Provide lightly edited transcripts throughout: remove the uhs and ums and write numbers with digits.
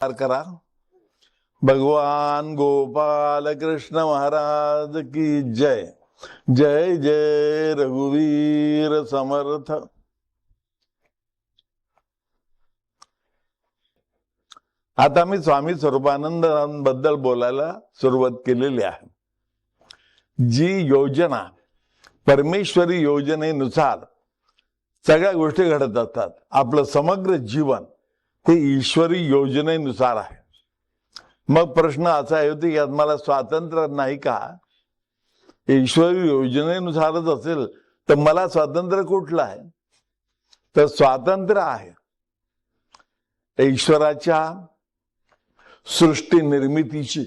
करा। भगवान गोपाल कृष्ण महाराज की जय। जय जय रघुवीर समर्थ। आता मी स्वामी स्वरूपानंदांबद्दल बोलायला सुरुवात केलेली आहे। जी योजना परमेश्वरी योजनेनुसार सगळ्या गोष्टी घडत असतात, आपलं समग्र जीवन ते ईश्वरी योजनेनुसार आहे। मग प्रश्न असा येतो की मला स्वातंत्र्य नाही का? ईश्वरी योजनेनुसारच असेल तर मला स्वातंत्र्य कुठलं आहे? तर स्वातंत्र्य आहे ईश्वराच्या सृष्टी निर्मितीची,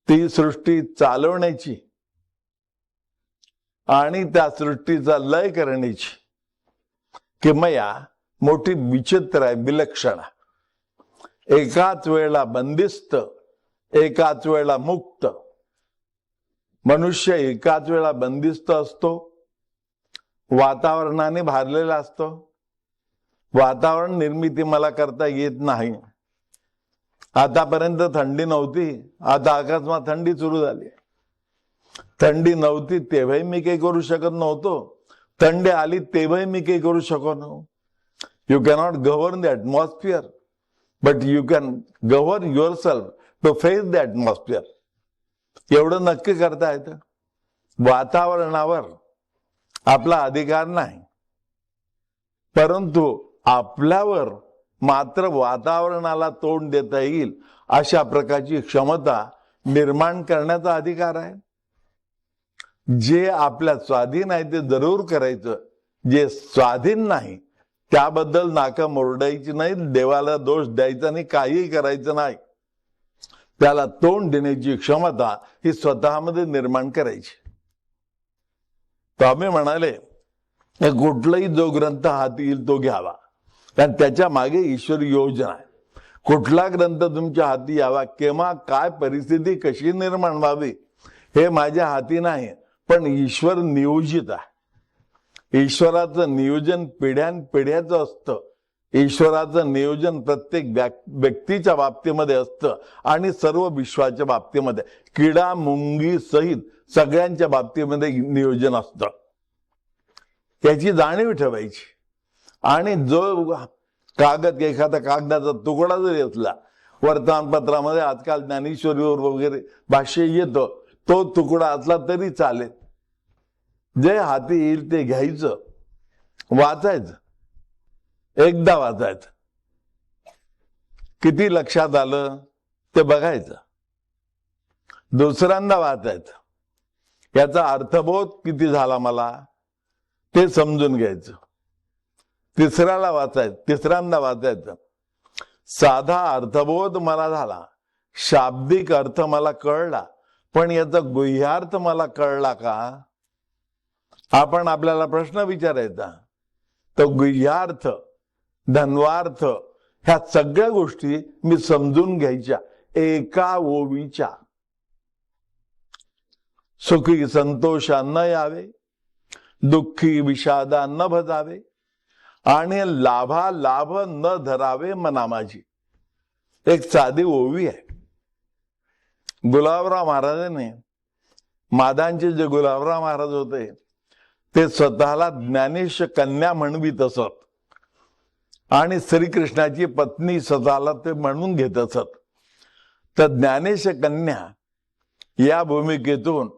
ती सृष्टी चालवण्याची आणि त्या सृष्टीचा लय करण्याची। किमया मोठी विचित्र आहे, विलक्षण। एकाच वेळेला बंदिस्त, एकाच वेळेला मुक्त। मनुष्य एकाच वेळेला बंदिस्त असतो, वातावरणाने भारलेला असतो। वातावरण निर्मिती मला करता येत नाही। आतापर्यंत थंडी नव्हती, आता अकस्मात थंडी सुरू झाली। थंडी नव्हती तेव्हाही मी काही करू शकत नव्हतो, थंडी आली तेव्हाही मी काही करू शकत नव्हतो। You cannot govern the atmosphere, but you can govern yourself to face the atmosphere. एवढं नक्की करता येतं। वातावरणावर आपला अधिकार नाही, परंतु आपल्यावर मात्र वातावरणाला तोंड देता येईल अशा प्रकारची क्षमता निर्माण करण्याचा अधिकार आहे। जे आपल्या स्वाधीन आहे ते जरूर करायचं, जे स्वाधीन नाही त्याबद्दल नाका मोरडायची नाही, देवाला दोष द्यायचा नाही, काही करायचं नाही। त्याला तोंड देण्याची क्षमता ही स्वतःमध्ये निर्माण करायची। स्वामी म्हणाले कुठलाही जो ग्रंथ हाती येईल तो घ्यावा, कारण त्याच्या मागे ईश्वरी योजना आहे। कुठला ग्रंथ तुमच्या हाती यावा, केव्हा काय परिस्थिती कशी निर्माण व्हावी हे माझ्या हाती नाही, पण ईश्वर नियोजित आहे। ईश्वराचं नियोजन पिढ्यानपिढ्याचं असतं। ईश्वराचं नियोजन प्रत्येक व्यक्तीच्या बाबतीमध्ये असतं आणि सर्व विश्वाच्या बाबतीमध्ये, किडा मुंगी सहित सगळ्यांच्या बाबतीमध्ये नियोजन असतं। त्याची जाणीव ठेवायची। आणि जो कागद, एखादा कागदाचा तुकडा जरी असला, वर्तमानपत्रामध्ये आजकाल ज्ञानेश्वरीवर वगैरे भाष्य येतं, तो तुकडा असला तरी चालेल। जे हाती येईल ते घ्यायचं, वाचायचं, एकदा वाचायचं, किती लक्षात आलं ते बघायचं, दुसऱ्यांदा वाचायचं, याचा अर्थबोध किती झाला मला ते समजून घ्यायचं, तिसऱ्यांदा वाचायचं। साधा अर्थबोध मला झाला, शाब्दिक अर्थ मला कळला, पण याचा गुह्यार्थ मला कळला का? आपण आपल्याला प्रश्न विचारायचा। तो गुह्यार्थ, धन्वार्थ ह्या सगळ्या गोष्टी मी समजून घ्यायच्या एका ओवीच्या। सुखी संतोषा न यावे, दुःखी विषादा न भजावे, आणि लाभा लाभ न धरावे मना माझी। एक साधी ओवी आहे। गुलाबराव महाराजांनी, मादांचे जे गुलाबराव महाराज होते ते स्वतःला ज्ञानेश कन्या म्हणवीत असत आणि श्रीकृष्णाची पत्नी स्वतःला ते म्हणून घेत असत। तर ज्ञानेश कन्या या भूमिकेतून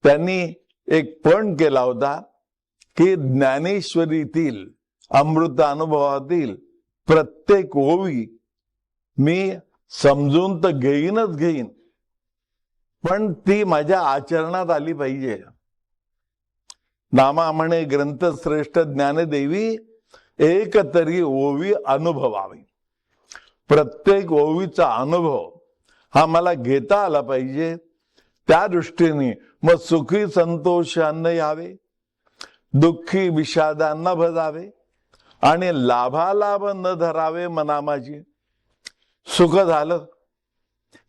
त्यांनी एक पण केला होता की ज्ञानेश्वरीतील अमृत अनुभवातील प्रत्येक ओवी मी समजून तर घेईन, पण ती माझ्या आचरणात आली पाहिजे। नामा म्हणे ग्रंथ श्रेष्ठ ज्ञानदेवी, एक तरी ओवी अनुभवावी। प्रत्येक ओवीचा अनुभव हा मला घेता आला पाहिजे। त्या दृष्टीने मग सुखी संतोषान यावे, दुःखी विषादांना भजावे, आणि लाभालाभ न धरावे मना माझी। सुख झालं,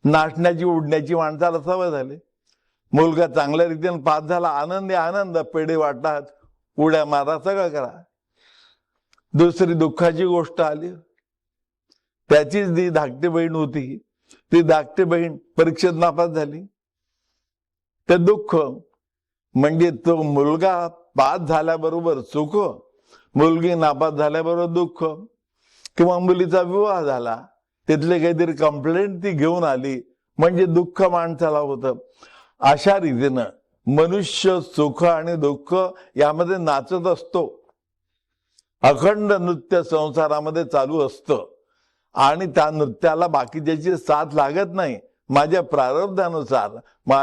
नाचण्याची उडण्याची माणसाला सवय झाली। मुलगा चांगल्या रीतीने पास झाला, आनंदी आनंद, पेढे वाटतात, उड्या मारा, सगळं करा। दुसरी दुःखाची गोष्ट आली, त्याचीच ती धाकटी बहीण होती, ती धाकटी बहीण परीक्षेत नापास झाली. ते दुःख म्हणजे तो मुलगा पास झाल्याबरोबर सुख, मुलगी नापास झाल्याबरोबर दुःख, किंवा मुलीचा विवाह झाला तिथले काहीतरी कंप्लेंट ती घेऊन आली म्हणजे दुःख माणसाला होतं. अशा रीतीनं मनुष्य सुख आणि दुःख यामध्ये नाचत असतो. अखंड नृत्य संसारामध्ये चालू असतं आणि त्या नृत्याला बाकीच्याची साथ लागत नाही. माझ्या प्रारब्धानुसार,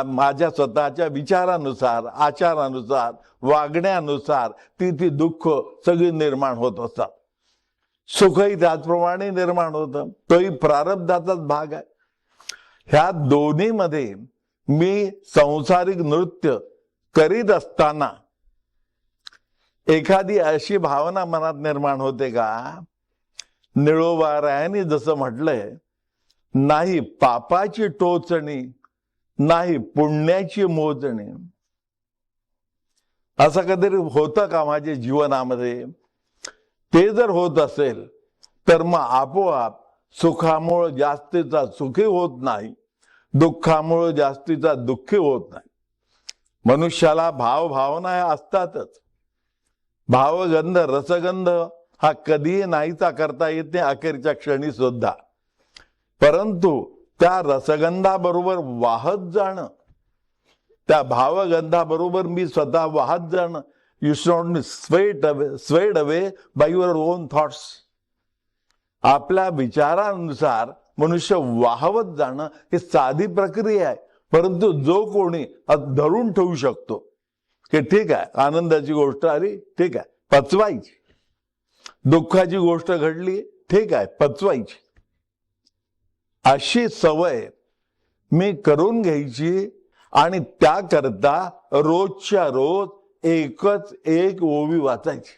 माझ्या स्वतःच्या विचारानुसार, आचारानुसार, वागण्यानुसार ती दुःख सगळी निर्माण होत असतात. सुखही त्याचप्रमाणे निर्माण होतं, तोही प्रारब्धाचाच भाग आहे. ह्या दोन्हीमध्ये मी सांसारिक नृत्य करीत असताना एखादी अशी भावना मनात निर्माण होते का, निळोबारायांनी जसं म्हटलंय, नाही पापाची टोचणी, नाही पुण्याची मोजणी. असं कधीतरी होतं का माझ्या जीवनामध्ये? ते जर होत असेल तर मग आपोआप सुखामुळे जास्तीचा सुखी होत नाही, दुःखामुळे जास्तीचा दुःखी होत नाही. मनुष्याला भावना असतातच. भावगंध रसगंध हा कधीही नाहीचा करता येत नाही, अखेरच्या क्षणी सुद्धा. परंतु त्या रसगंधाबरोबर वाहत जाणं, त्या भावगंधाबरोबर मी स्वतः वाहत जाणं, you should not swayed away by your on thoughts. आपल्या विचारानुसार मनुष्य वाहवत जाणं ही साधी प्रक्रिया आहे. परंतु जो कोणी धरून ठेवू शकतो की ठीक आहे, आनंदाची गोष्ट आली, ठीक आहे, पचवायची. दुःखाची गोष्ट घडली, ठीक आहे, पचवायची. अशी सवय मी करून घ्यायची आणि त्याकरता रोजच्या रोज एकच एक ओवी वाचायची.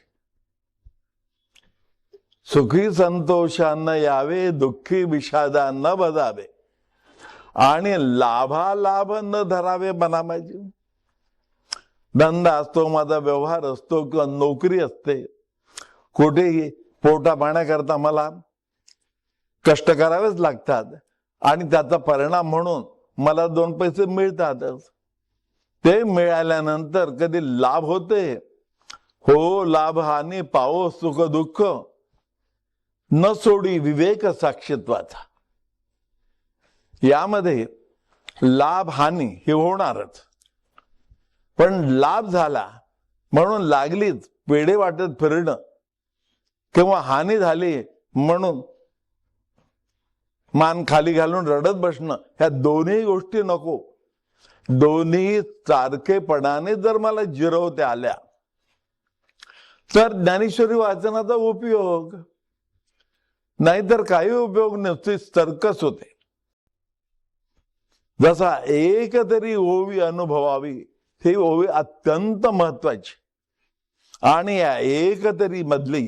सुखी संतोषांना यावे, दुःखी विषादा न बजावे, आणि लाभालाभ न धरावे मनामाजी. धंदा असतो, माझा व्यवहार असतो किंवा नोकरी असते, कुठेही पोटा पाण्याकरता मला कष्ट करावेच लागतात आणि त्याचा परिणाम म्हणून मला 2 पैसे मिळतातच. ते मिळाल्यानंतर कधी लाभ होते? हो, लाभ हानी पावो सुख दुःख, न सोडी विवेक साक्षीत्वाचा. यामध्ये लाभ हानी हे होणारच. पण लाभ झाला म्हणून लागलीच पेढे वाटत फिरणं किंवा हानी झाली म्हणून मान खाली घालून रडत बसणं, ह्या दोन्ही गोष्टी नको. दोन्ही सारखेपणाने जर मला जिरवता आल्या तर ज्ञानेश्वरी वाचनाचा उपयोग, नाहीतर काही उपयोग नसते, सर्कस होते. जसा एक तरी ओवी अनुभवावी, ही ओवी अत्यंत महत्वाची. आणि या एक तरी मधली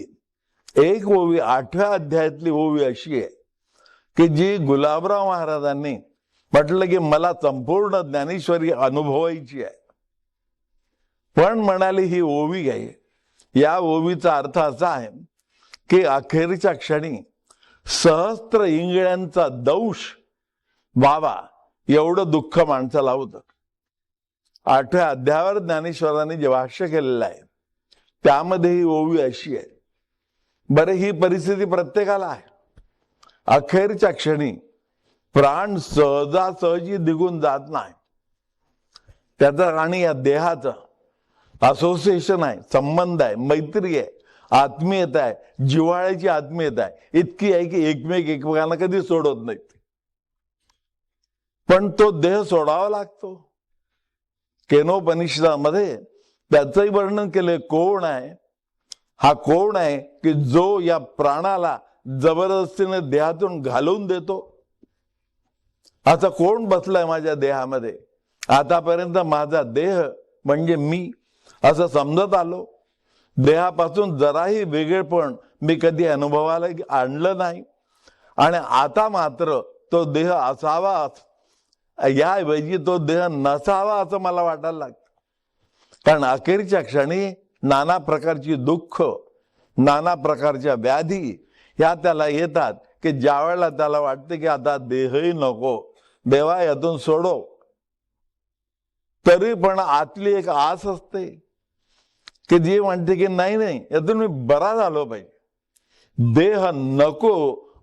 एक ओवी 8व्या अध्यायातली ओवी अशी आहे की जी गुलाबराव महाराजांनी म्हटलं की मला संपूर्ण ज्ञानेश्वरी अनुभवायची आहे. पण म्हणाले ही ओवी आहे. या ओवीचा अर्थ असा आहे की अखेरच्या क्षणी सहस्त्र इंगळ्यांचा दंश व्हावा एवढं दुःख माणसाला होतं. 8व्या अध्यायावर ज्ञानेश्वरांनी जे भाष्य केलेलं आहे त्यामध्ये ही ओवी अशी आहे. बरे, ही परिस्थिती प्रत्येकाला आहे. अखेरच्या क्षणी प्राण सहजासहजी निघून जात नाही. त्याचा आणि या देहाचं असोसिएशन आहे, संबंध आहे, मैत्री आहे, आत्मीयता आहे, जिव्हाळ्याची आत्मीयता आहे. इतकी आहे की एकमेकांना कधी सोडत नाहीत. पण तो देह सोडावा लागतो. केनोपनिषदामध्ये त्याचंही वर्णन केले. कोण आहे हा? कोण आहे की जो या प्राणाला जबरदस्तीने देहातून घालवून देतो? असा कोण बसलाय माझ्या देहामध्ये? आतापर्यंत माझा देह म्हणजे मी असं समजत आलो. देहापासून जराही वेगळेपण मी कधी अनुभवाला आणलं नाही. आणि आता मात्र तो देह असावा याऐवजी तो देह नसावा असं मला वाटायला लागतं. कारण अखेरच्या क्षणी नाना प्रकारची दुःख, नाना प्रकारच्या व्याधी ह्या त्याला येतात की ज्या वेळेला त्याला वाटते की आता देहही नको, देवा यातून सोडव, तरी पण आतली एक आस असते की जी म्हणते की नाही नाही, यातून मी बरा झालो पाहिजे. देह नको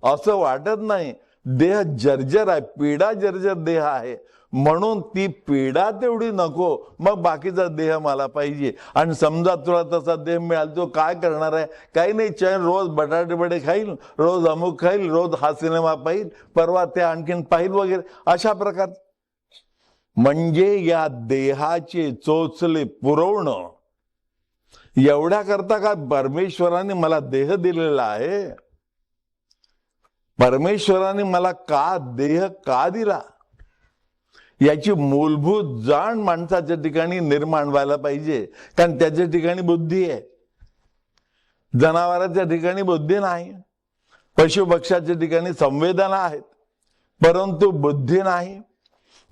असं वाटत नाही, देह जर्जर आहे, पीडा जर्जर देह आहे, म्हणून ती पीडा तेवढी नको, मग बाकीचा देह मला पाहिजे. आणि समजा तुला तसा देह मिळाला, तो काय करणार आहे? काही नाही, चैन रोज बटाटे बडे खाईल, रोज अमुक खाईल, रोज हा सिनेमा पाहिल, परवा ते आणखीन पाहिल वगैरे अशा प्रकार. म्हणजे या देहाचे चोचले पुरवणं एवढ्या करता का परमेश्वराने मला देह दिलेला आहे? परमेश्वराने मला का देह का दिला, याची मूलभूत जाण माणसाच्या ठिकाणी निर्माण व्हायला पाहिजे. कारण त्याच्या ठिकाणी बुद्धी आहे, जनावरांच्या ठिकाणी बुद्धी नाही, पशुपक्ष्याच्या ठिकाणी संवेदना आहेत परंतु बुद्धी नाही.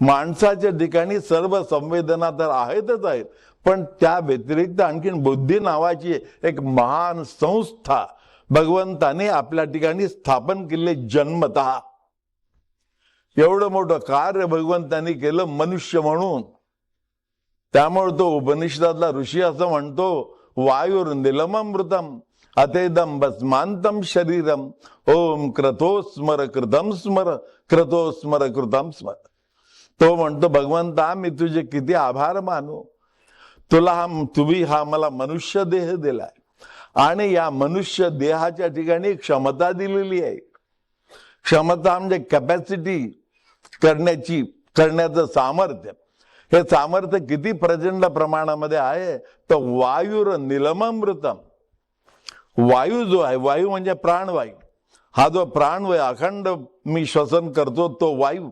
माणसाच्या ठिकाणी सर्व संवेदना तर आहेतच आहेत, पण त्या व्यतिरिक्त आणखीन बुद्धी नावाची एक महान संस्था भगवंताने आपल्या ठिकाणी स्थापन केले जन्मतः. एवढं मोठं कार्य भगवंतानी केलं मनुष्य म्हणून. त्यामुळे तो उपनिषदातला ऋषी असं म्हणतो, वायुर निलममृतम अतेदम भस्मांतम शरीरम ओम क्रतो स्मर कृतम स्मर, क्रतो स्मर कृतम स्मर. तो म्हणतो, भगवंता मी तुझे किती आभार मानू, तुम्ही हा मला मनुष्य देह दिलाय आणि या मनुष्य देहाच्या ठिकाणी क्षमता दिलेली आहे. क्षमता म्हणजे कॅपॅसिटी करण्याचं सामर्थ्य. हे सामर्थ्य किती प्रचंड प्रमाणामध्ये आहे तर वायुर निलममृतम. वायू जो आहे, वायू म्हणजे प्राणवायू, हा जो प्राणवायू अखंड मी श्वसन करतो तो वायू,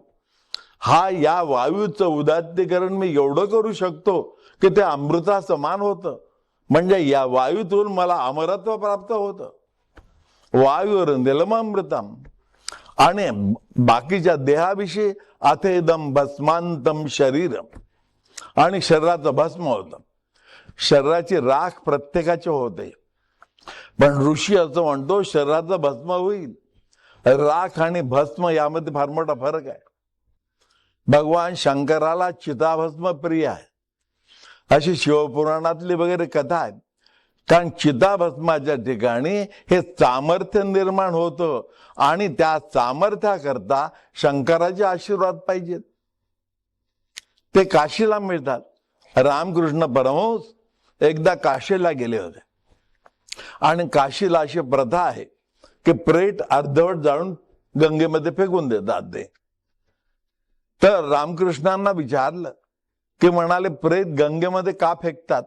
हा या वायूचं उदात्तीकरण मी एवढं करू शकतो की ते अमृता समान होतं. म्हणजे या वायूतून मला अमरत्व प्राप्त होतं. वायूर निलममृतम. आणि बाकीच्या देहाविषयी अथेदम भस्मांतम शरीरम. आणि शरीराचं भस्म होतं. शरीराची राख प्रत्येकाचे होते, पण ऋषी असं म्हणतो शरीराचं भस्म होईल. राख आणि भस्म यामध्ये फार मोठा फरक आहे. भगवान शंकराला चिताभस्म प्रिय आहे अशी शिवपुराणातली वगैरे कथा आहे. कारण चिताभस्माच्या ठिकाणी हे सामर्थ्य निर्माण होतं आणि त्या सामर्थ्याकरता शंकराचे आशीर्वाद पाहिजेत. ते काशीला मिळतात. रामकृष्ण परमहंस एकदा काशीला गेले होते आणि काशीला अशी प्रथा आहे की प्रेत अर्धवट जाळून गंगेमध्ये फेकून देतात ते. तर रामकृष्णांना विचारलं की म्हणाले, प्रेत गंगेमध्ये का फेकतात?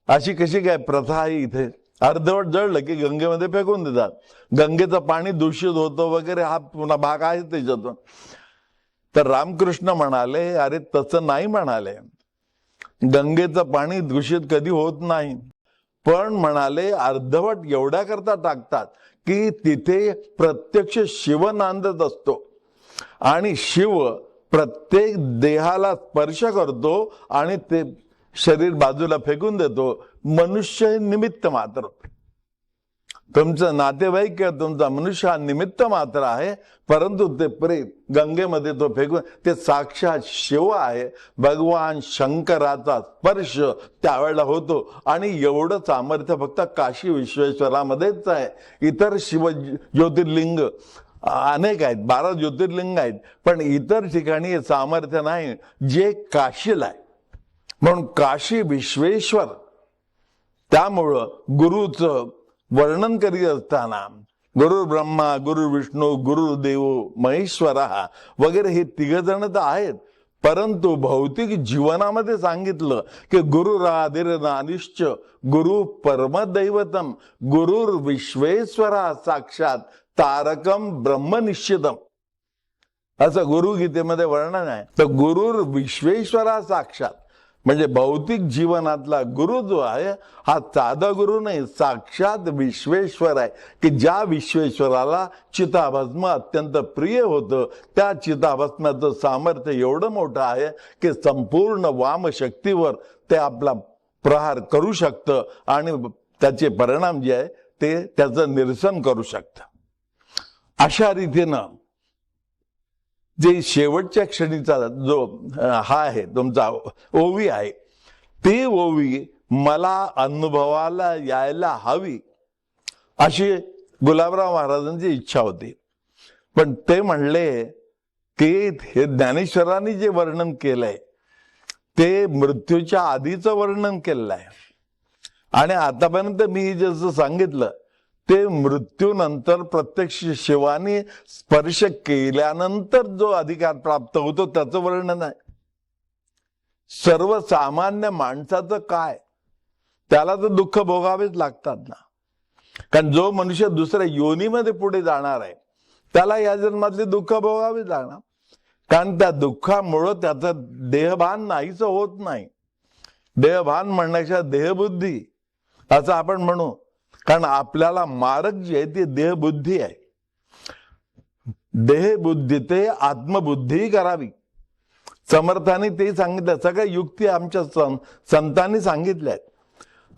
अशी कशी काय प्रथा आहे इथे? अर्धवट जळलं की गंगेमध्ये फेकून देतात, गंगेचं पाणी दूषित होतं वगैरे, हा पुन्हा भाग आहे त्याच्यातून. तर रामकृष्ण म्हणाले, अरे तसं नाही म्हणाले, गंगेचं पाणी दूषित कधी होत नाही, पण म्हणाले अर्धवट एवढ्या करता टाकतात की तिथे प्रत्यक्ष शिव नांदत असतो आणि शिव प्रत्येक देहाला स्पर्श करतो आणि ते शरीर बाजूला फेकून देतो. मनुष्य हे निमित्त मात्र. तुमचं नातेवाईक किंवा तुमचा मनुष्य हा निमित्त मात्र आहे, परंतु ते प्रेत गंगेमध्ये तो फेकून, ते साक्षात शिव आहे. भगवान शंकराचा स्पर्श त्यावेळेला होतो. आणि एवढं सामर्थ्य फक्त काशी विश्वेश्वरामध्येच आहे. इतर शिव ज्योतिर्लिंग अनेक आहेत, 12 ज्योतिर्लिंग आहेत, पण इतर ठिकाणी हे सामर्थ्य नाही जे काशीला आहे. म्हणून काशी विश्वेश्वर. त्यामुळं गुरुचं वर्णन करीत असताना गुरु ब्रह्मा गुरु विष्णू गुरुदेव महेश्वरा वगैरे हे 3 जण तर आहेत, परंतु भौतिक जीवनामध्ये सांगितलं की गुरुराधिर्नानिश्च गुरु परमदैवतम गुरुर विश्वेश्वरा साक्षात तारकम ब्रह्म निश्चितम, असं गुरुगीतेमध्ये वर्णन आहे. तर गुरुर विश्वेश्वरा साक्षात म्हणजे भौतिक जीवनातला गुरु जो आहे हा साधा गुरु नाही, साक्षात विश्वेश्वर आहे की ज्या विश्वेश्वराला चिताभस्म अत्यंत प्रिय होतं. त्या चिताभस्माचं सामर्थ्य एवढं मोठं आहे की संपूर्ण वामशक्तीवर ते आपला प्रहार करू शकतं आणि त्याचे परिणाम जे आहे ते त्याचं निरसन करू शकतं. अशा रीतीनं जे शेवटच्या क्षणीचा जो हा आहे तुमचा ओवी आहे, ती ओवी मला अनुभवाला यायला हवी अशी गुलाबराव महाराजांची इच्छा होती. पण ते म्हणले की हे ज्ञानेश्वरांनी जे वर्णन केलंय ते मृत्यूच्या आधीचं वर्णन केलेलं आहे. आणि आतापर्यंत मी जसं सांगितलं ते मृत्यूनंतर प्रत्यक्ष शिवानी स्पर्श केल्यानंतर जो अधिकार प्राप्त होतो त्याचं वर्णन आहे. सर्वसामान्य माणसाचं काय, त्याला तर दुःख भोगावेच लागतात ना. कारण जो मनुष्य दुसऱ्या योनीमध्ये पुढे जाणार आहे त्याला या जन्मातले दुःख भोगावेच लागणार. कारण त्या दुःखामुळं त्याचं देहभान नाहीच होत नाही. देहभान म्हणण्याच्या देहबुद्धी असं आपण म्हणू. कारण आपल्याला मारक जी आहे ती देहबुद्धी आहे. देहबुद्धी ते आत्मबुद्धी करावी. समर्थांनी ते सांगितलं. सगळ्या युक्ती आमच्या संतांनी सांगितल्या आहेत.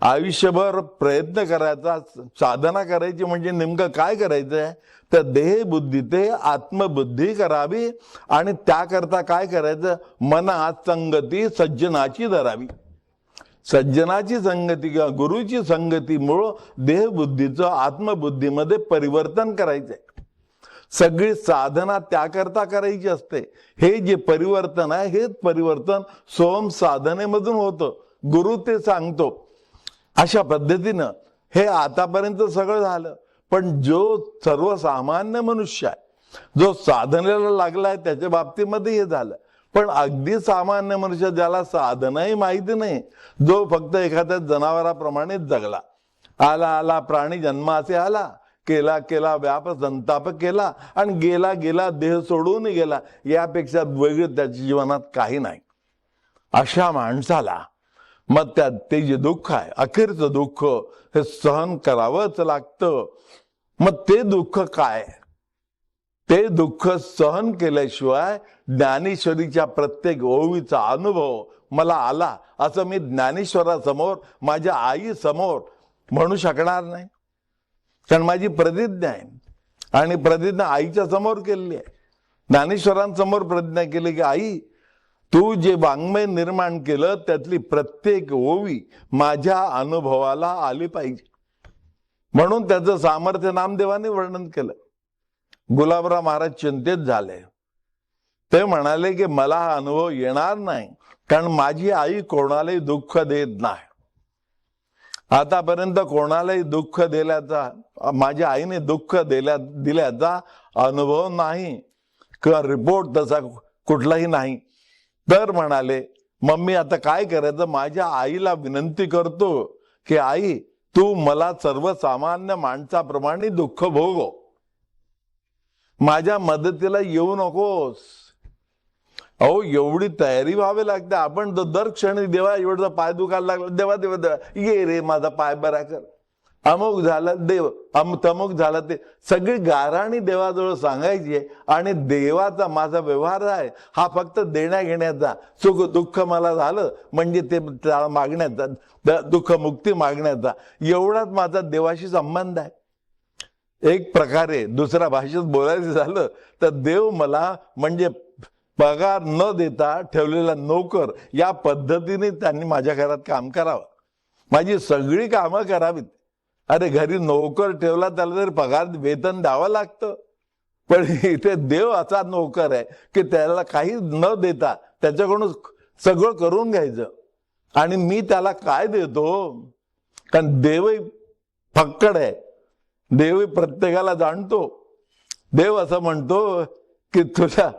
आयुष्यभर प्रयत्न करायचा, साधना करायची म्हणजे नेमकं काय करायचंय तर देहबुद्धी ते आत्मबुद्धी करावी. आणि त्याकरता काय करायचं, मनात संगती सज्जनाची धरावी. सज्जनाची संगती किंवा गुरुची संगतीमुळं देहबुद्धीचं आत्मबुद्धीमध्ये परिवर्तन करायचंय. सगळी साधना त्याकरता करायची असते. हे जे परिवर्तन आहे हेच परिवर्तन सोम साधनेमधून होतं. गुरु ते सांगतो. अशा पद्धतीनं हे आतापर्यंत सगळं झालं. पण जो सर्वसामान्य मनुष्य आहे, जो साधनेला लागलाय, त्याच्या बाबतीमध्ये हे झालं. पण अगदी सामान्य मनुष्य ज्याला साधनाही माहिती नाही, जो फक्त एखाद्या जनावराप्रमाणेच जगला, आला आला प्राणी जन्माचे आला, केला केला व्याप संताप केला आणि गेला गेला देह सोडून गेला, यापेक्षा वेगळं त्याच्या जीवनात काही नाही. अशा माणसाला मग त्यात ते जे दुःख आहे, अखेरचं दुःख, हे सहन करावंच लागतं. मग ते दुःख काय, ते दुःख सहन केल्याशिवाय ज्ञानेश्वरीच्या प्रत्येक ओवीचा अनुभव मला आला असं मी ज्ञानेश्वरासमोर, माझ्या आई समोर म्हणू शकणार नाही. कारण माझी प्रतिज्ञा आहे. आणि प्रतिज्ञा आईच्या समोर केलेली आहे. ज्ञानेश्वरांसमोर प्रतिज्ञा केली की आई, तू जे वाङ्मय निर्माण केलं त्यातली प्रत्येक ओवी माझ्या अनुभवाला आली पाहिजे. म्हणून त्याचं सामर्थ्य नामदेवाने वर्णन केलं. गुलाबराव महाराज चिंतित झाले. ते म्हणाले की मला हा अनुभव येणार नाही, कारण माझी आई कोणालाही दुःख देत नाही. आतापर्यंत कोणालाही दुःख दिल्याचा, माझ्या आईने दुःख दिल्याचा अनुभव नाही किंवा रिपोर्ट तसा कुठलाही नाही. तर म्हणाले मम्मी आता काय करायचं, माझ्या आईला विनंती करतो की आई, तू मला सर्वसामान्य माणसाप्रमाणे दुःख भोगव, माझ्या मदतीला येऊ नकोस. अहो एवढी तयारी व्हावी लागते. आपण दर क्षणी देवा एवढा पाय दुखायला लागला, देवा देवा देवा ये रे माझा पाय बरा कर, अमुक झालं देव, तमुक झालं ते, सगळी गाराणी देवाजवळ सांगायची. आणि देवाचा माझा व्यवहार आहे हा फक्त देण्या घेण्याचा. सुख दुःख मला झालं म्हणजे ते मागण्याचा, दुःख मुक्ती मागण्याचा, एवढाच माझा देवाशी संबंध आहे. एक प्रकारे दुसऱ्या भाषेत बोलायचं झालं तर देव मला म्हणजे पगार न देता ठेवलेला नोकर, या पद्धतीने त्यांनी माझ्या घरात काम करावं, माझी सगळी कामं करावीत. अरे घरी नोकर ठेवला त्याला तरी पगार वेतन द्यावं लागतं. पण इथे देव असा नोकर आहे की त्याला काही न देता त्याच्याकडून सगळं करून घ्यायचं. आणि मी त्याला काय देतो, कारण देवही फक्कड आहे, देवही प्रत्येकाला जाणतो. देव असं म्हणतो की तुझ्या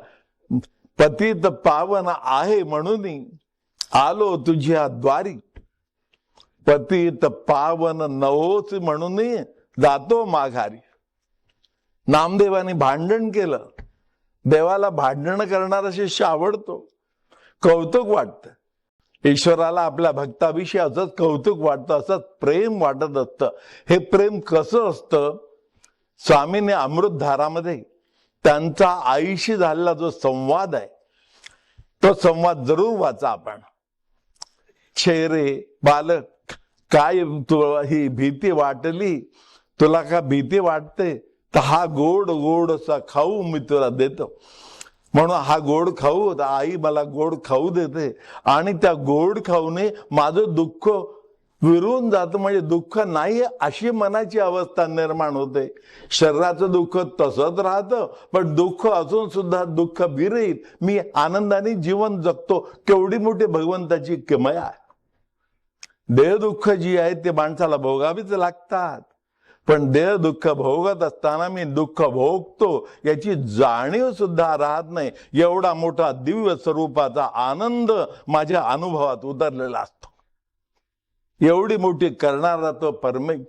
पतित पावन आहे म्हणून आलो तुझ्या द्वारी, पतित पावन नवोच म्हणून जातो माघारी. नामदेवाने भांडण केलं. देवाला भांडण करणारा शिष्य आवडतो, कौतुक वाटतं. ईश्वराला आपल्या भक्ताविषयी असंच कौतुक वाटतं, असंच प्रेम वाटत असतं. हे प्रेम कसं असतं, स्वामीने अमृतधारामध्ये त्यांचा आईशी झालेला जो संवाद आहे तो संवाद जरूर वाचा आपण. छेरे बालक, काय तुला ही भीती वाटली, तुला का भीती वाटते, तर हा गोड गोड असा खाऊ मी तुला देतो. म्हणून हा गोड खाऊ, आई मला गोड खाऊ देते आणि त्या गोड खाऊने माझं दुःख विरून जातं. म्हणजे दुःख नाही अशी मनाची अवस्था निर्माण होते. शरीराचं दुःख तसंच राहतं, पण दुःख असून सुद्धा दुःख विरहित मी आनंदाने जीवन जगतो. केवढी मोठी भगवंताची किमया आहे. देह दुःख जी आहे ते माणसाला भोगावीच लागतात, पण देह दुःख भोगत असताना मी दुःख भोगतो याची जाणीव सुद्धा राहत नाही. एवढा मोठा दिव्य स्वरूपाचा आनंद माझ्या अनुभवात उतरलेला असतो. एवढी मोठी करणारा तो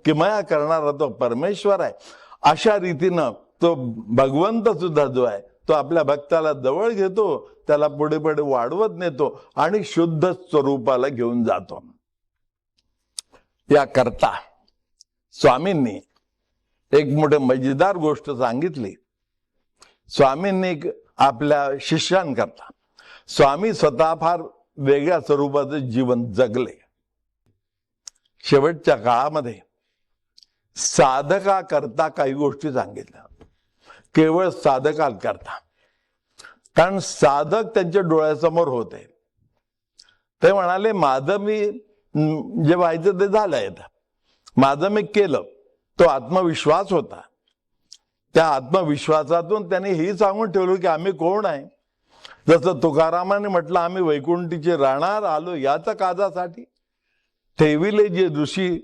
किमया करणारा तो परमेश्वर आहे. अशा रीतीनं तो भगवंत सुद्धा जो आहे तो आपल्या भक्ताला जवळ घेतो, त्याला पुढे पुढे वाढवत नेतो आणि शुद्ध स्वरूपाला घेऊन जातो. या करता स्वामींनी एक मोठी मजेदार गोष्ट सांगितली. स्वामींनी आपल्या शिष्यांकरता, स्वामी स्वतः फार वेगळ्या स्वरूपाचं जीवन जगले. शेवटच्या काळामध्ये साधकाकरता काही गोष्टी सांगितल्या, केवळ साधकाकरता. कारण साधक त्यांच्या डोळ्यासमोर होते. ते म्हणाले माझं मी जे व्हायचं ते झालंय, माझं मी केलं. तो आत्मविश्वास होता. त्या आत्मविश्वासातून त्यांनी हे सांगून ठेवलं की आम्ही कोण आहे. जसं तुकारामाने म्हटलं, आम्ही वैकुंठीचे राहणार आलो याचा काजासाठी. ठेविले जे ऋषी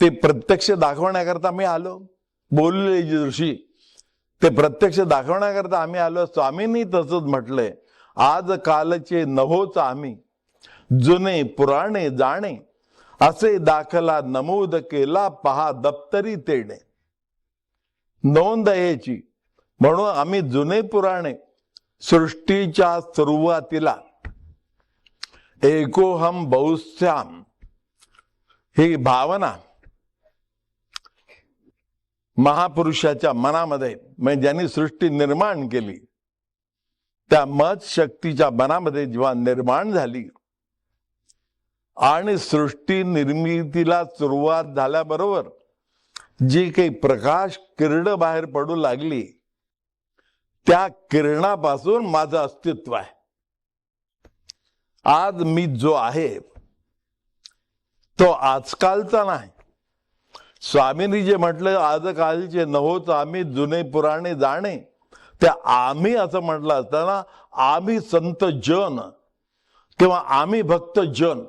ते प्रत्यक्ष दाखवण्याकरता मी आलो. बोलले जे ऋषी ते प्रत्यक्ष दाखवण्याकरता आम्ही आलो. स्वामींनी तसंच म्हटलंय, आज कालचे नव्होच आम्ही, जुने पुराणे जाणे, असे दाखला नमूद केला पहा दप्तरी तेणे. नोंद याची म्हणून आम्ही जुने पुराणे सृष्टीच्या सुरुवातीला एकोहम बहुश्याम ही भावना महापुरुषाच्या मनामध्ये, म्हणजे ज्यांनी सृष्टी निर्माण केली त्या मत शक्तीच्या मनामध्ये जेव्हा निर्माण झाली आणि सृष्टी निर्मितीला सुरुवात झाल्याबरोबर जी काही प्रकाश किरण बाहेर पडू लागली, त्या किरणापासून माझं अस्तित्व आहे. आज मी जो आहे तो आजकालचा नाही. स्वामींनी जे म्हटलं, आज कालचे नव्होच आम्ही, जुने पुराणे जाणे, त्या आम्ही असं म्हटलं असताना आम्ही संत जन किंवा आम्ही भक्त जन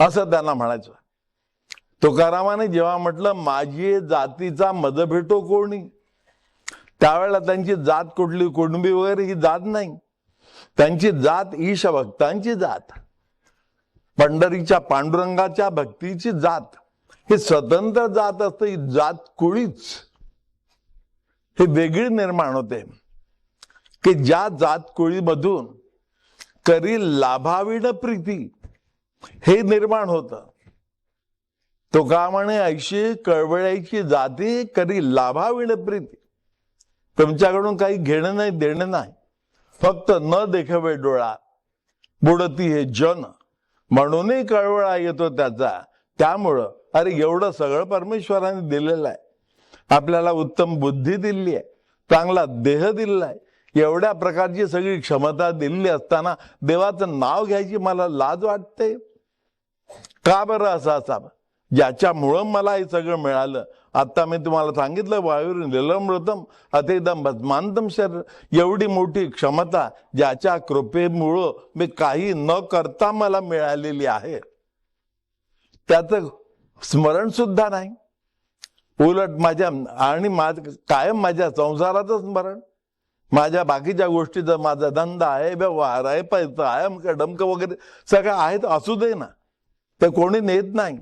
असं त्यांना म्हणायचं. तुकारामाने जेव्हा म्हटलं माझी जातीचा मद भेटो कोणी, त्यावेळेला त्यांची जात कुठली कुणबी वगैरे ही जात नाही. त्यांची जात ईश भक्तांची जात, पंढरीच्या पांडुरंगाच्या भक्तीची जात. ही स्वतंत्र जात असते. ही जात कुळीच हे वेगळी निर्माण होते की ज्या जात कुळीमधून करी लाभाविण प्रीती हे निर्माण होतं. तुका म्हणे ऐशी कळवळ्याची जाती करी लाभाविण प्रीती. तुमच्याकडून काही घेणं नाही देणं नाही, फक्त न देखावे डोळा बुडती हे जन, म्हणूनही कळवळा येतो त्याचा. त्यामुळं अरे एवढं सगळं परमेश्वराने दिलेलं आहे. आपल्याला उत्तम बुद्धी दिली आहे, चांगला देह दिलेला आहे, एवढ्या प्रकारची सगळी क्षमता दिलेली असताना देवाचं नाव घ्यायची मला लाज वाटते. का बरं असं असावं? ज्याच्यामुळं मला हे सगळं मिळालं. आता मी तुम्हाला सांगितलं, वायुर निलमृतम अतिदम भस्मांतम शरीर. एवढी मोठी क्षमता ज्याच्या कृपेमुळं मी काही न करता मला मिळालेली आहे, त्याचं स्मरण सुद्धा नाही. उलट माझ्या आणि कायम माझ्या संसाराचं स्मरण, माझ्या बाकीच्या गोष्टीचं, माझा धंदा आहे, व्यवहार आहे, पैसा आहे, अमक डमक वगैरे सगळं आहेत, असू दे ना, तर कोणी नेत नाही.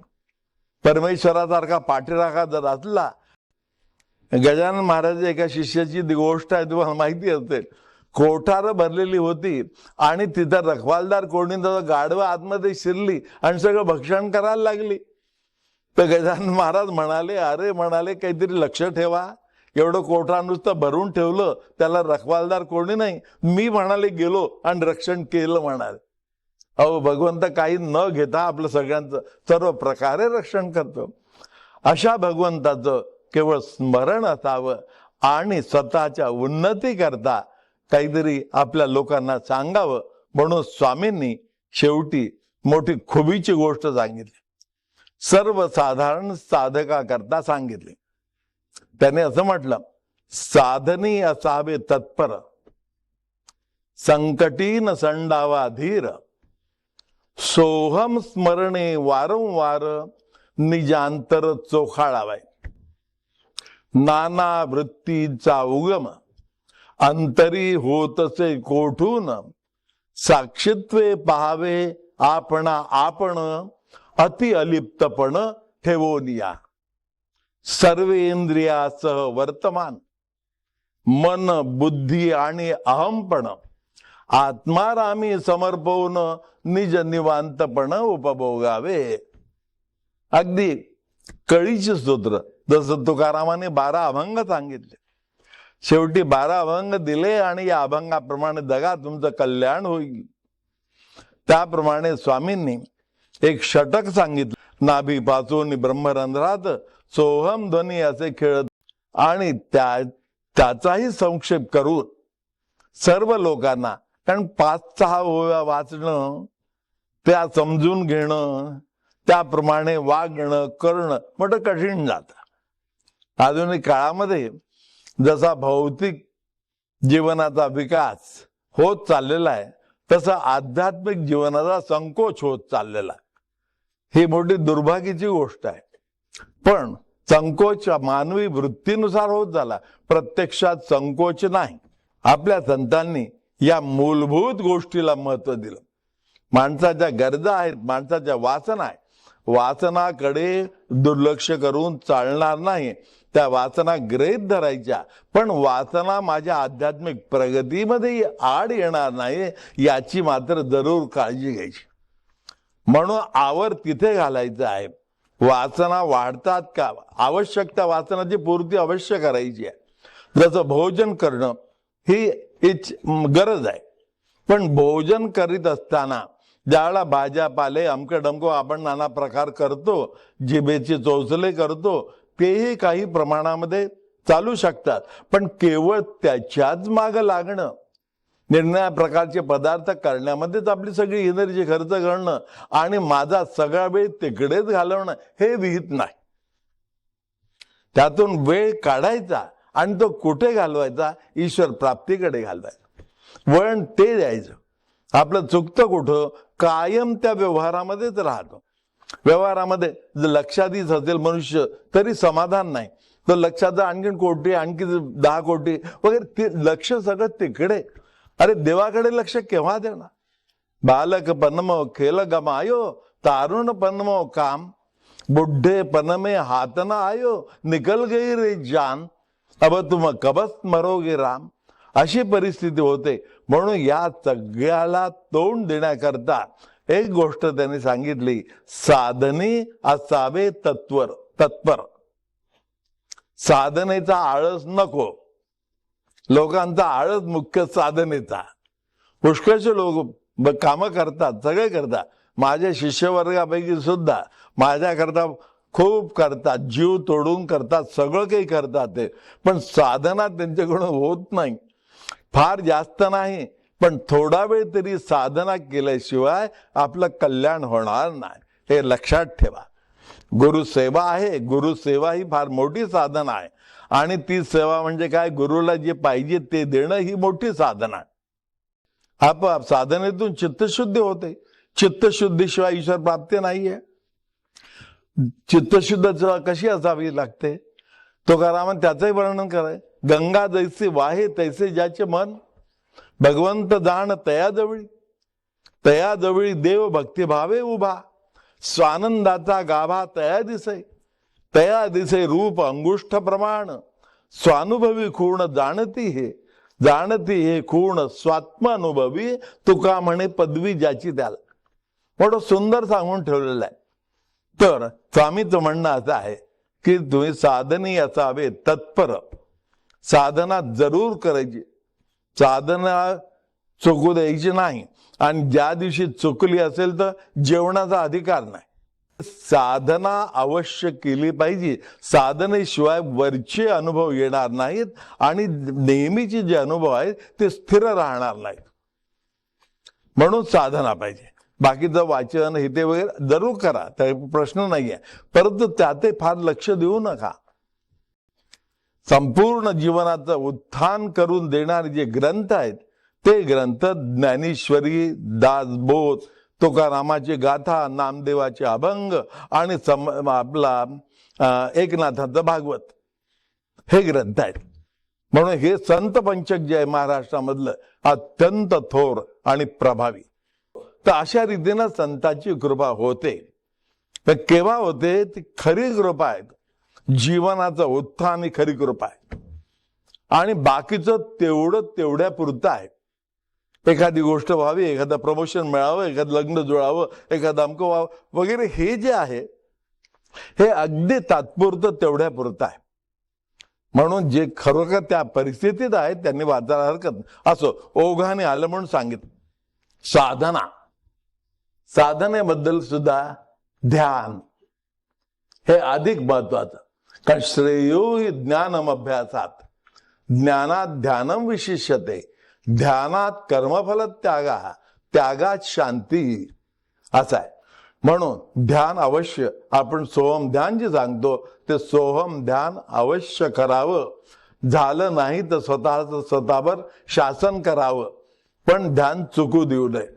परमेश्वरासारखा पाठीराखा जर असला. गजानन महाराज एका शिष्याची गोष्ट आहे, तुम्हाला माहिती असेल. कोठार भरलेली होती आणि तिथं रखवालदार कोणी गाढवं आतमध्ये शिरली आणि सगळं भक्षण करायला लागली. तर गजानन महाराज म्हणाले, अरे म्हणाले काहीतरी लक्ष ठेवा, एवढं कोठार नुसतं भरून ठेवलं, त्याला रखवालदार कोणी नाही. मी म्हणाले गेलो आणि रक्षण केलं म्हणाले. अहो भगवंत काही न घेता आपलं सगळ्यांचं सर्व प्रकारे रक्षण करतो. अशा भगवंताचं केवळ स्मरण असावं आणि स्वतःच्या उन्नती करता काहीतरी आपल्या लोकांना सांगावं म्हणून स्वामींनी शेवटी मोठी खुबीची गोष्ट सांगितली, सर्वसाधारण साधका करता सांगितले. त्याने असं म्हटलं, साधनी असावे तत्पर, संकटी न संडावा धीर, सोहम स्मरणे वारंवार, निजांतर चोखाळावाय. नाना वृत्तीचा उगम अंतरी होतसे कोठून, साक्षीत्वे पाहावे आपणा आपण, अति अलिप्तपण ठेवोनिया. सर्वेंद्रियासह वर्तमान, मन बुद्धी आणि अहमपण, आत्मारामी समर्पवून निज निवांतपण उपभोगावे. अगदी कळीचे स्तोत्र, जसं तुकारामाने 12 अभंग सांगितले, शेवटी 12 अभंग दिले आणि या अभंगाप्रमाणे जगा तुमचं कल्याण होईल. त्याप्रमाणे स्वामींनी एक षटक सांगितलं, नाभीपासून ब्रह्मरंध्रात सोहम ध्वनी असे खेळत, आणि त्याचाही संक्षेप करून सर्व लोकांना, कारण 5-6 ओव्या वाचणं, त्या समजून घेणं, त्याप्रमाणे वागणं करणं मोठं कठीण जातं. आधुनिक काळामध्ये जसा भौतिक जीवनाचा विकास होत चाललेला आहे, तसा आध्यात्मिक जीवनाचा संकोच होत चाललेला आहे. ही मोठी दुर्भाग्याची गोष्ट आहे. पण संकोच मानवी वृत्तीनुसार होत झाला, प्रत्यक्षात संकोच नाही. आपल्या संतांनी या मूलभूत गोष्टीला महत्व दिलं. माणसाच्या गरजा आहेत, माणसाच्या वासना आहे, वासनाकडे दुर्लक्ष करून चालणार नाही. त्या वासना गृहीत धरायच्या, पण वासना माझ्या आध्यात्मिक प्रगतीमध्ये आड येणार नाही याची मात्र जरूर काळजी घ्यायची. म्हणून आवर तिथे घालायचं आहे. वासना वाढतात का, आवश्यकता वासनाची पूर्ती अवश्य करायची आहे. जसं भोजन करणं ही गरज आहे, पण भोजन करीत असताना ज्यावेळेला भाज्या पाले अमकं आपण नाना प्रकार करतो, जिभेचे चोचले करतो, तेही काही प्रमाणामध्ये चालू शकतात. पण केवळ त्याच्याच मागं लागणं, निर्णय प्रकारचे पदार्थ करण्यामध्येच आपली सगळी एनर्जी खर्च करणं आणि माझा सगळा वेळ तिकडेच घालवणं हे विहित नाही. त्यातून वेळ काढायचा आणि तो कुठे घालवायचा, ईश्वर प्राप्तीकडे घालवायचा. वळण ते द्यायचं. आपलं चुकतं कुठं, कायम त्या व्यवहारामध्येच राहतो. व्यवहारामध्ये जर लक्षाधीश असेल मनुष्य तरी समाधान नाही, तर लक्षात आणखी कोटी, आणखी 10 कोटी वगैरे, ते लक्ष सगळं तिकडे. अरे देवाकडे लक्ष केव्हा देणार. बालक पन्मो खेल गमायो, तारुण पन्मो काम, बुढ़े पनमे हाथ न आयो, निकल गई रे जान, अब तुम कबस मरोगे राम. अशी परिस्थिती होते. म्हणून या सगळ्याला तोंड देण्याकरता एक गोष्ट त्यांनी सांगितली, साधने असावे तत्पर. साधनेचा आळस नको. लोकांचा आळस मुख्य साधनेचा. पुष्कळचे लोक कामं करतात, सगळे करतात. माझ्या शिष्यवर्गापैकी सुद्धा माझ्याकरता खूप करतात, जीव तोडून करतात, सगळं काही करतात ते, पण साधना त्यांच्याकडून होत नाही. फार जास्त नाही, पण थोडा वेळ तरी साधना केल्याशिवाय आपलं कल्याण होणार नाही, हे लक्षात ठेवा. गुरुसेवा आहे, गुरुसेवा ही फार मोठी साधना आहे. आणि ती सेवा म्हणजे काय, गुरुला जे पाहिजे ते देणं ही मोठी साधना आहे. आपोआप साधनेतून चित्तशुद्धी होते. चित्तशुद्धीशिवाय ईश्वर प्राप्ती नाहीये. चित्तशुद्ध कशी असावी लागते, तुकारामन त्याचंही वर्णन कराय. गंगा जैसे वाहे तैसे ज्याचे मन, भगवंत जाण तयाजवळी, तयाजवळी देव भक्तिभावे उभा, स्वानंदाचा गाभा तया दिसे, तया दिसे रूप अंगुष्ठ प्रमाण, स्वानुभवी खूण जाणती हे खूण स्वात्मानुभवी, तुका म्हणे पदवी ज्याची त्याला. मोठं सुंदर सांगून ठेवलेलं आहे. तर स्वामीचं म्हणणं असं आहे की तुम्ही साधनी असावे तत्पर. साधना जरूर करायची, साधना चुकू द्यायची नाही. आणि ज्या दिवशी चुकली असेल तर जेवणाचा अधिकार नाही. साधना अवश्य केली पाहिजे. साधनेशिवाय वरचे अनुभव येणार नाहीत आणि नेहमीचे जे अनुभव आहेत ते स्थिर राहणार नाहीत. म्हणून साधना पाहिजे. बाकीचं वाचन हे ते वगैरे जरूर करा, त्या प्रश्न नाहीये, परंतु त्यात फार लक्ष देऊ नका. संपूर्ण जीवनाचं उत्थान करून देणारे जे ग्रंथ आहेत ते ग्रंथ ज्ञानेश्वरी, दासबोध, तुकारामाची गाथा, नामदेवाचे अभंग आणि आपला एकनाथाचं भागवत हे ग्रंथ आहेत. म्हणून हे संत पंचक जे आहे महाराष्ट्रामधलं अत्यंत थोर आणि प्रभावी. तर अशा रीतीनं संतांची कृपा होते. तर केव्हा होते? ती खरी कृपा आहे, जीवनाचं उत्थान ही खरी कृपा आहे. आणि बाकीचं तेवढ्या पुरतं आहे. एखादी गोष्ट व्हावी, एखादं प्रमोशन मिळावं, एखादं लग्न जुळावं, एखादं अमकं व्हावं वगैरे, हे जे आहे हे अगदी तात्पुरतं तेवढ्या पुरतं आहे. म्हणून जे खरोखर त्या परिस्थितीत आहे त्यांनी वाचायला हरकत नाही. असो, ओघाने आलं म्हणून सांगितलं. साधनेबद्दल सुद्धा ध्यान हे अधिक महत्वाचं. कारण श्रेयो हि ज्ञानम अभ्यासात, ज्ञानात ध्यानम विशिष्यते, ध्यानात कर्मफल त्यागात शांती, असं आहे. म्हणून ध्यान अवश्य, आपण सोहम ध्यान जे सांगतो ते सोहम ध्यान अवश्य करावं. झालं नाही तर स्वतःवर शासन करावं, पण ध्यान चुकू देऊ नये.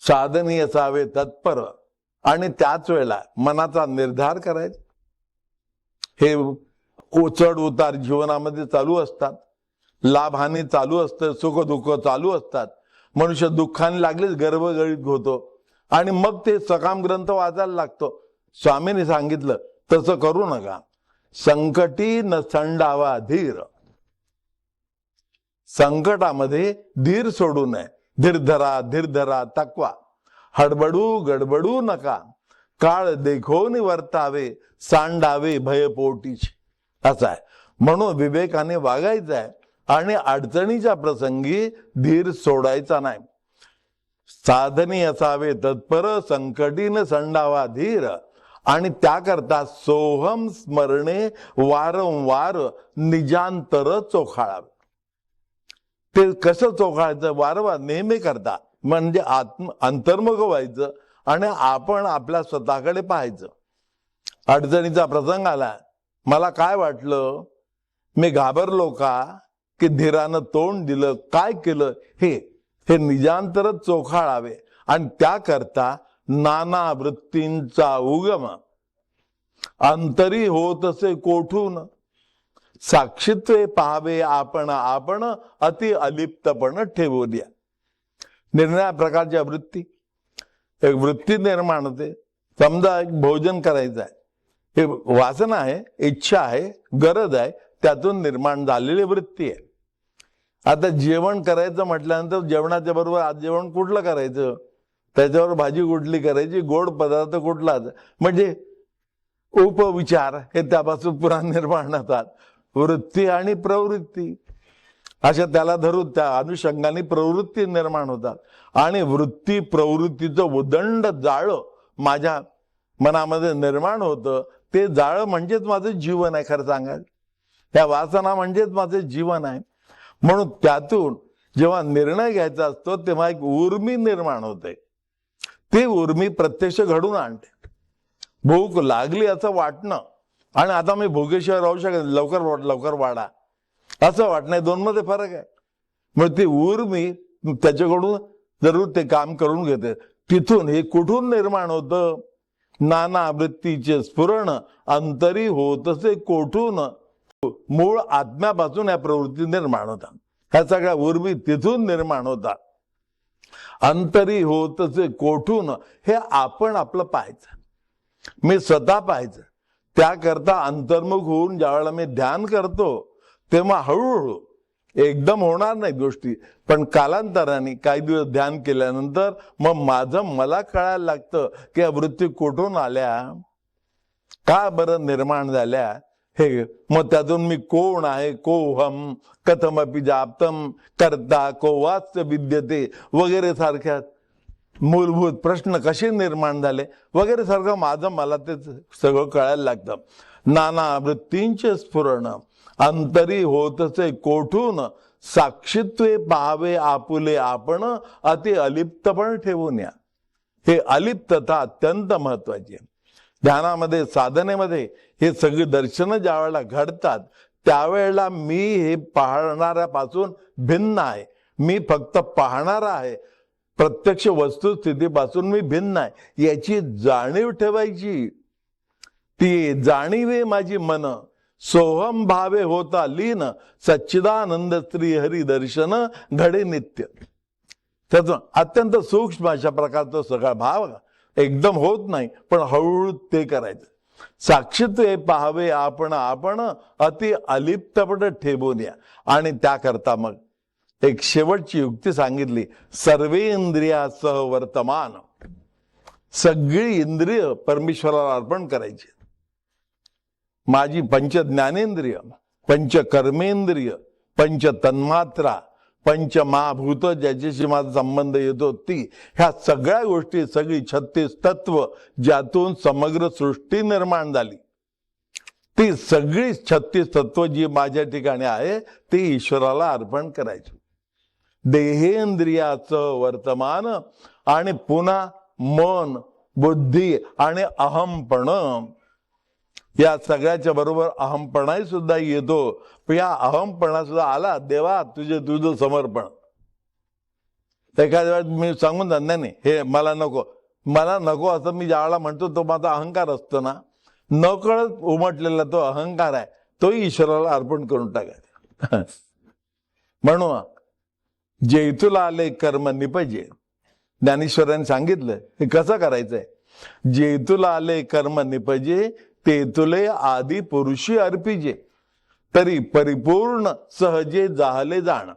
साधनी असावे तत्पर आणि त्याच वेळेला मनाचा निर्धार करायचा. हे चढ उतार जीवनामध्ये चालू असतात, लाभहानी चालू असतं, सुख दुःख चालू असतात. मनुष्य दुःखाने लागलेच गर्भगळीत होतो आणि मग ते सकाम ग्रंथ वाचायला लागतो. स्वामींनी सांगितलं तसं करू नका. संकटी न संडावा धीर, संकटामध्ये धीर सोडू नये. धीर धरा तकवा, गडबडू नका. काळ देखोनी वर्तावे, सांडावे भयपोटीची, असं आहे. म्हणून विवेकाने वागायचं आहे आणि अडचणीच्या प्रसंगी धीर सोडायचा नाही. साधनी असावे तत्पर, संकटीन संडावा धीर. आणि त्याकरता सोहम स्मरणे वारंवार निजांतर चोखाळावे. ते कसं चोखाळायचं? वारंवार नेहमी करता, म्हणजे अंतर्मुख व्हायचं आणि आपण आपल्या स्वतःकडे पाहायचं. अडचणीचा प्रसंग आला, मला काय वाटलं, मी घाबरलो का, की धीरानं तोंड दिलं, काय केलं, हे निजांतरच चोखाळावे. आणि त्याकरता नाना वृत्तींचा उगम अंतरी होत असे कोठून, साक्षीत्वे पाहावे आपण अति अलिप्तपण ठेवूया. निर्णया प्रकारच्या वृत्ती, एक वृत्ती निर्माण होते. समजा एक भोजन करायचं आहे, हे वासना आहे, इच्छा आहे, गरज आहे, त्यातून निर्माण झालेली वृत्ती आहे. आता जेवण करायचं म्हटल्यानंतर जेवणाच्या बरोबर आज जेवण कुठलं करायचं, त्याच्यावर भाजी कुठली करायची, गोड पदार्थ कुठला, म्हणजे उपविचार हे त्यापासून पुन्हा निर्माण होतात. वृत्ती आणि प्रवृत्ती अशा त्याला धरून त्या अनुषंगाने प्रवृत्ती निर्माण होतात. आणि वृत्ती प्रवृत्तीचं उदंड जाळं माझ्या मनामध्ये निर्माण होतं. ते जाळं म्हणजेच माझं जीवन आहे. खरं सांगायचं, त्या वासना म्हणजेच माझं जीवन आहे. म्हणून त्यातून जेव्हा निर्णय घ्यायचा असतो तेव्हा एक उर्मी निर्माण होते. ती उर्मी प्रत्यक्ष घडून आणते. भूक लागली असं वाटणं आणि आता मी भुकेशिवाय राहू शकत, लवकर वाढा असं वाटणं, दोन मध्ये फरक आहे. मग ती उर्मी त्याच्याकडून जरूर ते काम करून घेते. तिथून हे कुठून निर्माण होतं? नाना वृत्तीचे स्फुरण अंतरी होतसे कोठून, मूळ आत्म्यापासून या प्रवृत्ती निर्माण होतात. ह्या सगळ्या उर्मी तिथून निर्माण होतात. अंतरी होतसे कोठून हे आपण आपलं पाहायचं, मी स्वतः पाहायचं. त्याकरता अंतर्मुख होऊन ज्यावेळेला मी ध्यान करतो तेव्हा हळूहळू, एकदम होणार नाही गोष्टी, पण कालांतराने काही दिवस ध्यान केल्यानंतर मग मला कळायला लागतं की या वृत्ती कुठून आल्या, का बरं निर्माण झाल्या, हे. मग त्यातून मी कोण आहे, कोहम कथमपि जाप्तम करता को वास्य विद्यते वगैरे सारख्या मूलभूत प्रश्न कसे निर्माण झाले वगैरे सारखं मला ते सगळं कळायला लागतं. नाना वृत्तींचे स्फुरण अंतरी होतसे कोठून, साक्षीत्वे पाहावे आपुले आपण, अति अलिप्तपण ठेवून या. हे अलिप्तता अत्यंत महत्वाची आहे. ध्यानामध्ये साधनेमध्ये हे सगळी दर्शनं ज्या वेळेला घडतात त्यावेळेला मी हे पाहणाऱ्यापासून भिन्न आहे. मी फक्त पाहणारा आहे. प्रत्यक्ष वस्तुस्थितीपासून मी भिन्न आहे याची जाणीव ठेवायची. ती जाणीवे माझी मन, सोहम भावे होता लीन, सच्चिदानंद श्री हरी दर्शन घडे नित्य. त्यातून अत्यंत सूक्ष्म अशा प्रकारचा सगळा भाव एकदम होत नाही, पण हळूहळू ते करायचं. साक्षीत्वे पाहावे आपण आपण, अति अलिप्तपणे ठेवून या. आणि त्याकरता मग एक शेवटची युक्ती सांगितली, सर्वेंद्रियासह वर्तमान. सगळी इंद्रिय परमेश्वराला अर्पण करायची. माझी पंच ज्ञानेंद्रिय, पंच कर्मेंद्रिय, पंच तन्मात्रा, पंच महाभूत ज्याच्याशी माझा संबंध येतो ती, ह्या सगळ्या गोष्टी, सगळी 36 तत्व ज्यातून समग्र सृष्टी निर्माण झाली, ती सगळी 36 तत्व जी माझ्या ठिकाणी आहे ती ईश्वराला अर्पण करायची. देहेंद्रियाचं वर्तमान आणि पुन्हा मन, बुद्धी आणि अहमपण, या सगळ्याच्या बरोबर अहमपणाही सुद्धा येतो. पण या अहमपणा सुद्धा आला, देवा तुझं समर्पण. एखाद्या वेळेस मी सांगून जाणार नाही, हे मला नको असं मी ज्यावेळेला म्हणतो तो माझा अहंकार असतो ना, नकळत उमटलेला तो अहंकार आहे, तोही ईश्वराला अर्पण करून टाकायचा. म्हणून जे तुला आले कर्म निपजे, ज्ञानेश्वरांनी सांगितलं हे कसं करायचंय. जे तुला आले कर्म निपजे, ते तुले आदि पुरुषी अर्पिजे, तरी परिपूर्ण सहजे जाहले जाण.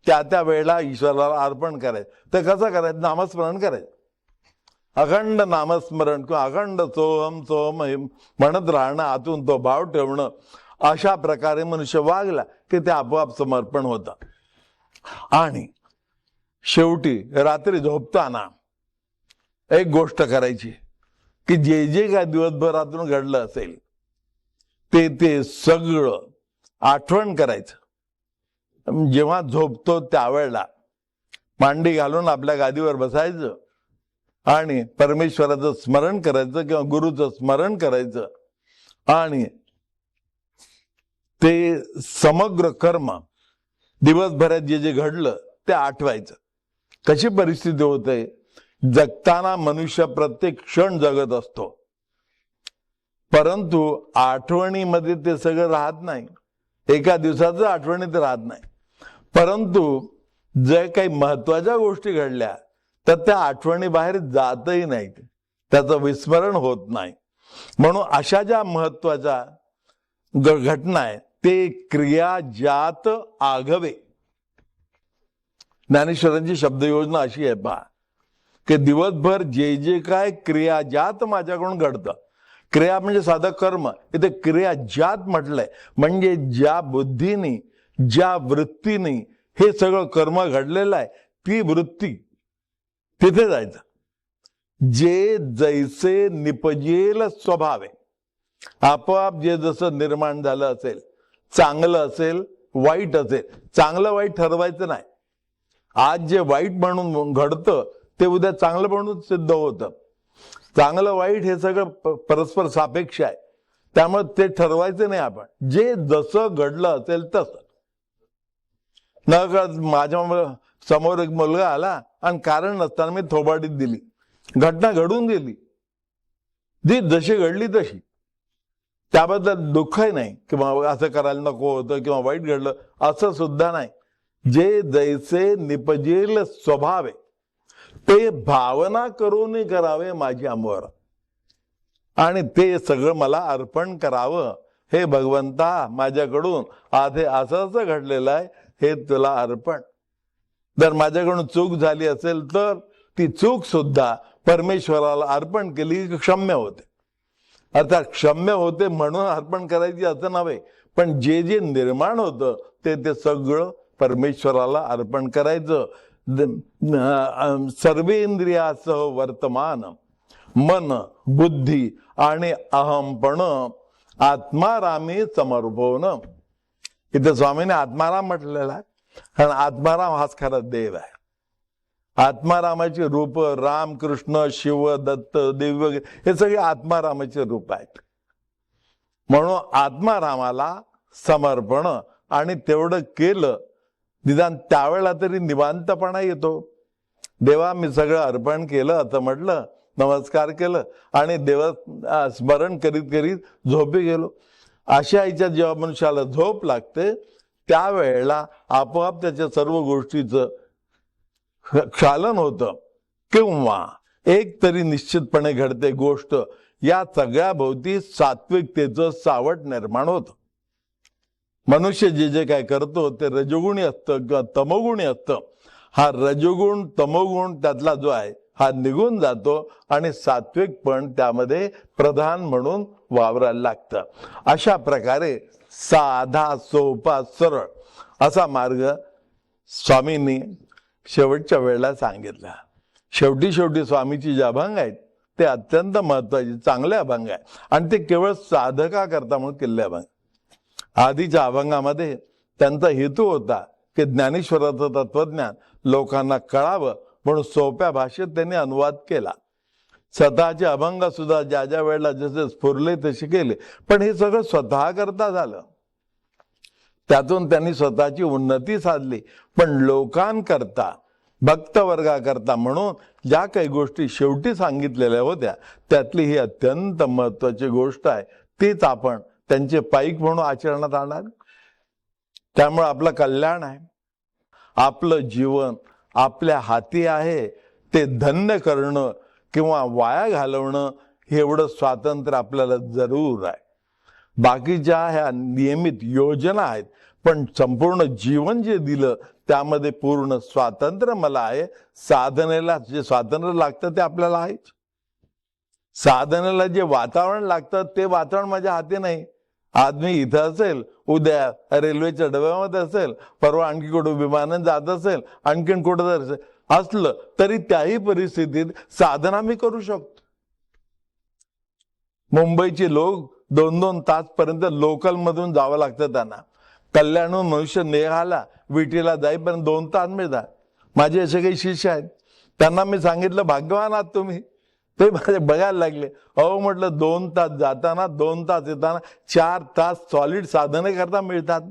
त्या वेळेला ईश्वराला अर्पण करायचं. तर कसं करायचं, नामस्मरण करायचं. अखंड नामस्मरण किंवा अखंड सोहम सोहम म्हणत राहणं, आतून तो भाव ठेवणं. अशा प्रकारे मनुष्य वागला की ते आपोआप समर्पण होतं. आणि शेवटी रात्री झोपताना एक गोष्ट करायची की जे काय दिवसभरातून घडलं असेल ते सगळं आठवण करायचं. जेव्हा झोपतो त्यावेळेला मांडी घालून आपल्या गादीवर बसायचं आणि परमेश्वराचं स्मरण करायचं किंवा गुरुचं स्मरण करायचं. आणि ते समग्र कर्म दिवसभरात जे घडलं ते आठवायचं. कशी परिस्थिती होते, जगताना मनुष्य प्रत्येक क्षण जगत असतो, परंतु आठवणीमध्ये ते सगळं राहत नाही. एका दिवसाचं आठवणीत राहत नाही. परंतु जे काही महत्वाच्या गोष्टी घडल्या तर त्या आठवणी बाहेर जातही नाहीत, त्याचं विस्मरण होत नाही. म्हणून अशा ज्या महत्वाच्या घटना आहेत ते क्रिया ज्यात आघवे. ज्ञानेश्वरांची शब्दयोजना अशी आहे पहा, की दिवसभर जे काय क्रिया ज्यात माझ्याकडून घडतं, क्रिया म्हणजे साधं कर्म, इथे क्रिया ज्यात म्हटलंय, म्हणजे ज्या बुद्धीने ज्या वृत्तीने हे सगळं कर्म घडलेलं आहे ती वृत्ती तिथे जायचं. जे जैसे निपजेल स्वभाव आहे, आपोआप जे जसं निर्माण झालं असेल, चांगलं असेल वाईट असेल, चांगलं वाईट ठरवायचं नाही. आज जे वाईट म्हणून घडतं ते उद्या चांगलं म्हणून सिद्ध होतं. चांगलं वाईट हे सगळं परस्पर सापेक्ष आहे, त्यामुळे ते ठरवायचं नाही आपण. जे जसं घडलं असेल तसं. न माझ्या समोर एक मुलगा आला आणि कारण नसताना मी थोबाडीत दिली, घटना घडून गेली, जी जशी घडली तशी. त्याबद्दल दुःखही नाही किंवा असं करायला नको होतं किंवा वाईट घडलं असं सुद्धा नाही. जे जैसे निपजेल स्वभाव आहे ते भावना करून करावे माझ्या अंगावर, आणि ते सगळं मला अर्पण करावं. हे भगवंता, माझ्याकडून आज हे असं घडलेलं आहे, हे तुला अर्पण. जर माझ्याकडून चूक झाली असेल तर ती चूक सुद्धा परमेश्वराला अर्पण केली की क्षम्य होते. अर्थात क्षम्य होते म्हणून अर्पण करायची असं नव्हे, पण जे निर्माण होतं ते सगळं परमेश्वराला अर्पण करायचं. सर्वेंद्रियासह वर्तमान मन बुद्धी आणि अहमपण आत्मारामी समर्पण. इथे स्वामीने आत्माराम म्हटलेला आहे, कारण आत्माराम हाच खरा देव आहे. आत्मारामाचे रूप राम कृष्ण शिव दत्त देव हे सगळे आत्मारामाचे रूप आहेत. म्हणून आत्मारामाला समर्पण, आणि तेवढं केलं निदान त्यावेळेला तरी निवांतपणा येतो. देवा मी सगळं अर्पण केलं असं म्हटलं, नमस्कार केलं आणि देव स्मरण करीत करीत झोपी गेलो. अशा याच्यात जेव्हा मनुष्याला झोप लागते त्यावेळेला आपोआप त्याच्या सर्व गोष्टीचं क्षालन होतं, किंवा एक तरी निश्चितपणे घडते गोष्ट, या सगळ्या भोवती सात्विकतेचं सावट निर्माण होतं. मनुष्य जे जे काय करतो ते रजोगुणी असतं किंवा तमोगुणी असतं. हा रजोगुण तमोगुण त्यातला जो आहे हा निघून जातो आणि सात्विक पण त्यामध्ये प्रधान म्हणून वावरायला लागतं. अशा प्रकारे साधा सोपा सरळ असा मार्ग स्वामींनी शेवटच्या वेळेला सांगितला. शेवटी स्वामीची जे अभंग आहेत ते अत्यंत महत्वाचे चांगले अभंग आहे, आणि ते केवळ साधका करता म्हणून केलेले अभंग. आधीच्या अभंगामध्ये त्यांचा हेतू होता की ज्ञानेश्वराचं तत्वज्ञान लोकांना कळावं म्हणून सोप्या भाषेत त्यांनी अनुवाद केला. स्वतःचे अभंग सुद्धा ज्या ज्या वेळेला जसे स्फुरले तसे केले, पण हे सगळं स्वतः करता झालं. त्यातून त्यांनी स्वतःची उन्नती साधली, पण लोकांकरता भक्तवर्गाकरता म्हणून ज्या काही गोष्टी शेवटी सांगितलेल्या होत्या त्यातली ही अत्यंत महत्वाची गोष्ट आहे. तीच आपण त्यांचे पाईक म्हणून आचरणात आणणार. त्यामुळे आपलं कल्याण आहे. आपलं जीवन आपल्या हाती आहे. ते धन्य करणं किंवा वाया घालवणं हे एवढं स्वातंत्र्य आपल्याला जरूर आहे. बाकीच्या ह्या नियमित योजना आहेत, पण संपूर्ण जीवन जे दिलं त्यामध्ये पूर्ण स्वातंत्र्य मला आहे. साधनेला जे स्वातंत्र्य लागतं ते आपल्याला आहेच. साधनेला जे वातावरण लागतं ते वातावरण माझ्या हाती नाही. आज मी इथं असेल, उद्या रेल्वेच्या डब्यामध्ये असेल, परवा आणखी कुठं विमानाने जात असेल, आणखीन कुठं जर असलं तरी त्याही परिस्थितीत साधना मी करू शकतो. मुंबईचे लोक 2-2 तास पर्यंत लोकल मधून जावं लागतं त्यांना. कल्याणहून मनुष्य नेहाला विटीला जाईपर्यंत 2 तास मिळतात. माझे असे काही शिष्य आहेत, त्यांना मी सांगितलं भाग्यवान आहात तुम्ही. ते माझे बघायला लागले, अहो म्हटलं 2 तास जाताना 2 तास येताना 4 तास सॉलिड साधने करता मिळतात.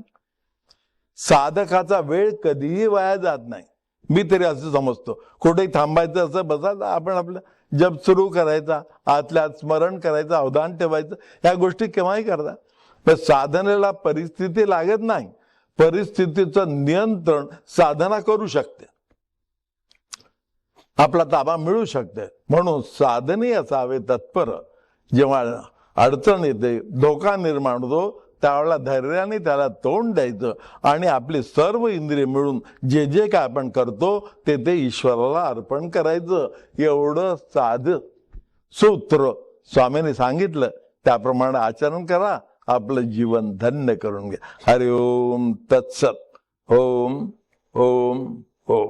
साधकाचा वेळ कधीही वाया जात नाही. मी तरी असं समजतो. कुठेही थांबायचं असं बसायचं, आपण आपलं जप सुरू करायचा, आतल्या स्मरण करायचं, अवधान ठेवायचं, ह्या गोष्टी केव्हाही करतात. पण साधनेला परिस्थिती लागत नाही. परिस्थितीचं नियंत्रण साधना करू शकते, आपला ताबा मिळू शकते. म्हणून साधने असावे तत्पर. जेव्हा अडचण येते, धोका निर्माण होतो, त्यावेळेला धैर्याने त्याला तोंड द्यायचं आणि आपले सर्व इंद्रिय मिळून जे जे काय आपण करतो ते ते ईश्वराला अर्पण करायचं. एवढं साधं सूत्र स्वामींनी सांगितलं, त्याप्रमाणे आचरण करा, आपलं जीवन धन्य करून घ्या. हरि ओम तत्सत. ओम ओम ओम.